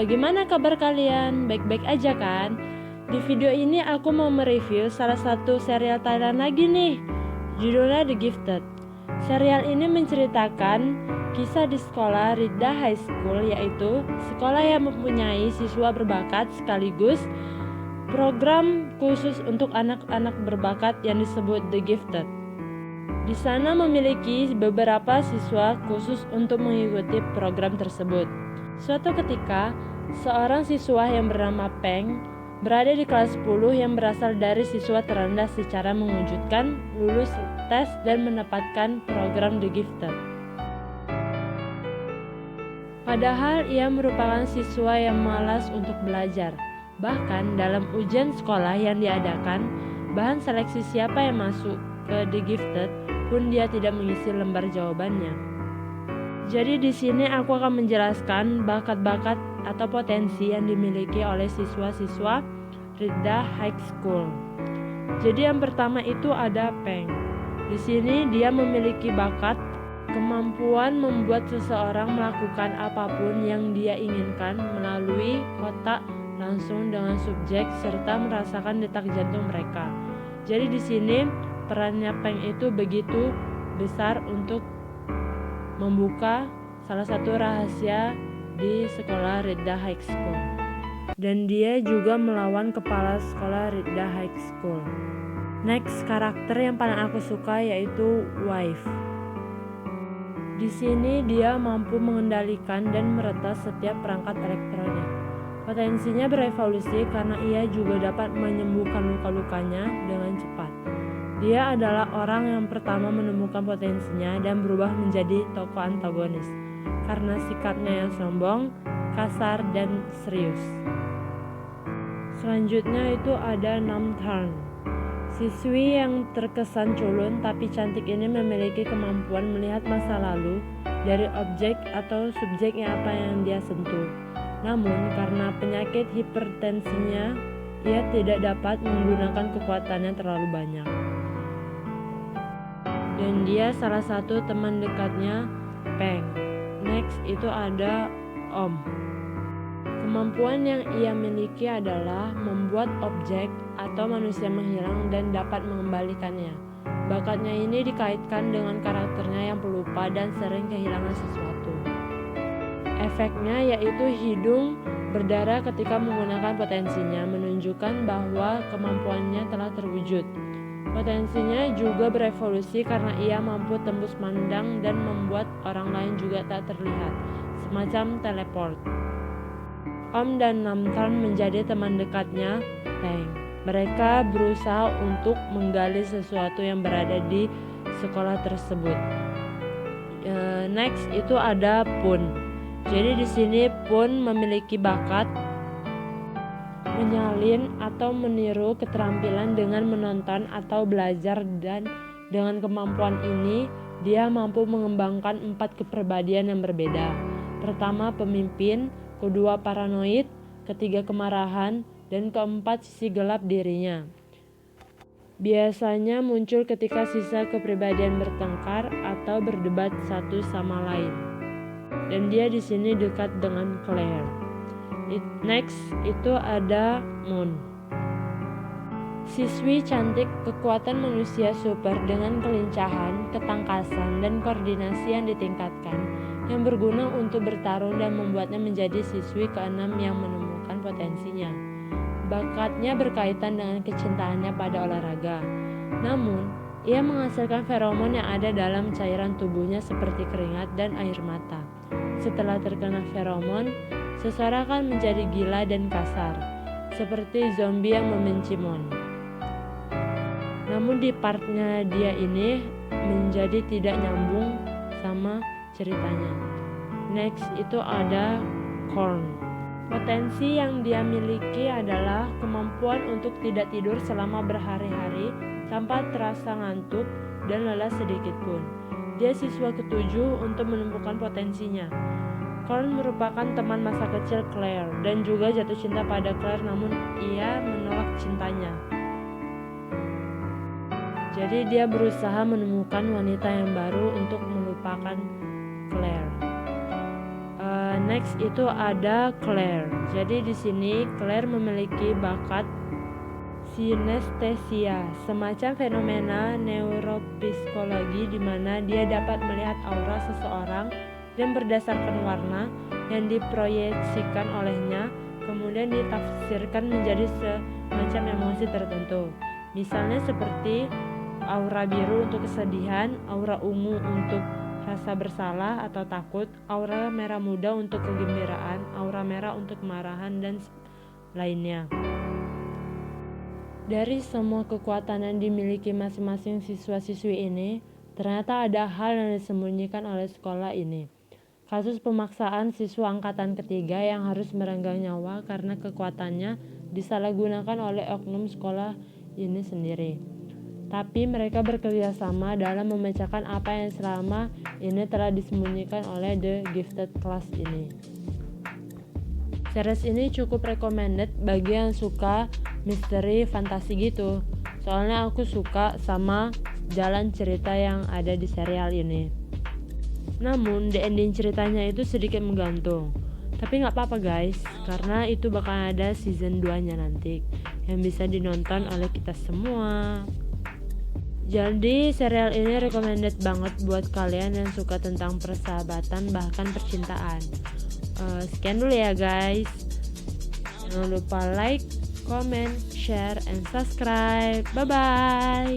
bagaimana kabar kalian? Baik-baik aja kan? Di video ini aku mau mereview salah satu serial Thailand lagi nih. Judulnya The Gifted. Serial ini menceritakan kisah di sekolah Ridha High School, yaitu sekolah yang mempunyai siswa berbakat sekaligus program khusus untuk anak-anak berbakat yang disebut The Gifted. Di sana memiliki beberapa siswa khusus untuk mengikuti program tersebut. Suatu ketika, seorang siswa yang bernama Peng berada di kelas 10 yang berasal dari siswa terendah secara mengejutkan, lulus tes dan mendapatkan program The Gifted. Padahal ia merupakan siswa yang malas untuk belajar. Bahkan dalam ujian sekolah yang diadakan, bahan seleksi siapa yang masuk ke The Gifted pun dia tidak mengisi lembar jawabannya. Jadi di sini aku akan menjelaskan bakat-bakat atau potensi yang dimiliki oleh siswa-siswa Ridha High School. Jadi yang pertama itu ada Peng. Di sini dia memiliki bakat, kemampuan membuat seseorang melakukan apapun yang dia inginkan melalui otak langsung dengan subjek serta merasakan detak jantung mereka. Jadi di sini perannya Peng itu begitu besar untuk membuka salah satu rahasia di sekolah Ridha High School. Dan dia juga melawan kepala sekolah Ridha High School. Next, karakter yang paling aku suka yaitu Wife. Di sini dia mampu mengendalikan dan meretas setiap perangkat elektronik. Potensinya berevolusi karena ia juga dapat menyembuhkan luka-lukanya dengan cepat. Dia adalah orang yang pertama menemukan potensinya dan berubah menjadi tokoh antagonis karena sikapnya yang sombong, kasar, dan serius. Selanjutnya itu ada Namtharn. Siswi yang terkesan culun tapi cantik ini memiliki kemampuan melihat masa lalu dari objek atau subjek apa yang dia sentuh. Namun karena penyakit hipertensinya, ia tidak dapat menggunakan kekuatannya terlalu banyak. Dan dia salah satu teman dekatnya Peng. Next itu ada Om. Kemampuan yang ia miliki adalah membuat objek atau manusia menghilang dan dapat mengembalikannya. Bakatnya ini dikaitkan dengan karakternya yang pelupa dan sering kehilangan sesuatu. Efeknya yaitu hidung berdarah ketika menggunakan potensinya, menunjukkan bahwa kemampuannya telah terwujud. Potensinya juga berevolusi karena ia mampu tembus pandang dan membuat orang lain juga tak terlihat, semacam teleport. Om dan Namtharn menjadi teman dekatnya Peng. Mereka berusaha untuk menggali sesuatu yang berada di sekolah tersebut. Next itu ada Pun. Jadi di sini Pun memiliki bakat menyalin atau meniru keterampilan dengan menonton atau belajar, dan dengan kemampuan ini dia mampu mengembangkan 4 kepribadian yang berbeda. Pertama pemimpin, kedua paranoid, ketiga kemarahan, dan keempat sisi gelap dirinya. Biasanya muncul ketika sisa kepribadian bertengkar atau berdebat satu sama lain. Dan dia di sini dekat dengan Claire. Next itu ada Moon. Siswi cantik, kekuatan manusia super dengan kelincahan, ketangkasan, dan koordinasi yang ditingkatkan, yang berguna untuk bertarung dan membuatnya menjadi siswi ke-6 yang menemukan potensinya. Bakatnya berkaitan dengan kecintaannya pada olahraga. Namun, ia menghasilkan feromon yang ada dalam cairan tubuhnya seperti keringat dan air mata. Setelah terkena feromon, seseorang akan menjadi gila dan kasar, seperti zombie yang membenci Mon. Namun di partnya dia ini menjadi tidak nyambung sama ceritanya. Next itu ada Korn. Potensi yang dia miliki adalah kemampuan untuk tidak tidur selama berhari-hari tanpa terasa ngantuk dan lelah sedikit pun. Dia siswa ke-7 untuk menemukan potensinya. Korn merupakan teman masa kecil Claire dan juga jatuh cinta pada Claire, namun ia menolak cintanya. Jadi dia berusaha menemukan wanita yang baru untuk melupakan Claire. Next itu ada Claire. Jadi di sini Claire memiliki bakat sinestesia, semacam fenomena neuropsikologi di mana dia dapat melihat aura seseorang dan berdasarkan warna yang diproyeksikan olehnya, kemudian ditafsirkan menjadi semacam emosi tertentu. Misalnya seperti aura biru untuk kesedihan, aura ungu untuk rasa bersalah atau takut, aura merah muda untuk kegembiraan, aura merah untuk kemarahan, dan lainnya. Dari semua kekuatan yang dimiliki masing-masing siswa-siswi ini, ternyata ada hal yang disembunyikan oleh sekolah ini. Kasus pemaksaan siswa angkatan ketiga yang harus merenggang nyawa karena kekuatannya disalahgunakan oleh oknum sekolah ini sendiri. Tapi mereka bekerja sama dalam memecahkan apa yang selama ini telah disembunyikan oleh The Gifted Class ini. Series ini cukup recommended bagi yang suka misteri fantasi gitu. Soalnya aku suka sama jalan cerita yang ada di serial ini. Namun, the ending ceritanya itu sedikit menggantung. Tapi gak apa-apa guys, karena itu bakal ada season 2-nya nanti yang bisa dinonton oleh kita semua. Jadi serial ini recommended banget buat kalian yang suka tentang persahabatan bahkan percintaan. Sekian dulu ya guys. Jangan lupa like, comment, share, and subscribe. Bye bye.